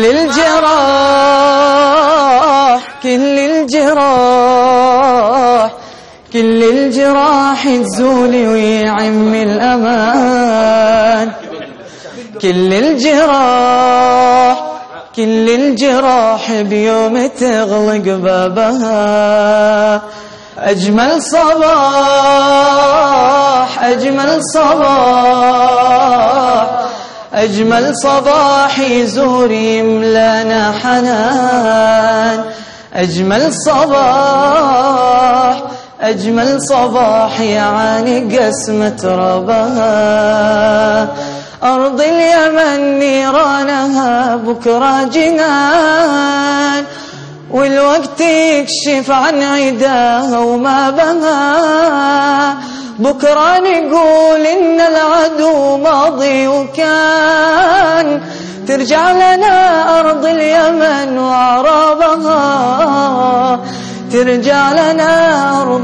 للجراح كل الجراح كل الجراح تزول ويعم الأمان. كل الجراح كل الجراح بيوم تغلق بابها. أجمل صباح أجمل صباح أجمل صباح يزور يملانا حنان. أجمل صباح أجمل صباح يعاني قسمة ربها. أرض اليمن نيرانها بكرة جنان، والوقت يكشف عن عداها وما بها. بكرة نقول إن العدو ماضي وكان، ترجع لنا أرض اليمن وأعرابها، ترجع لنا أرض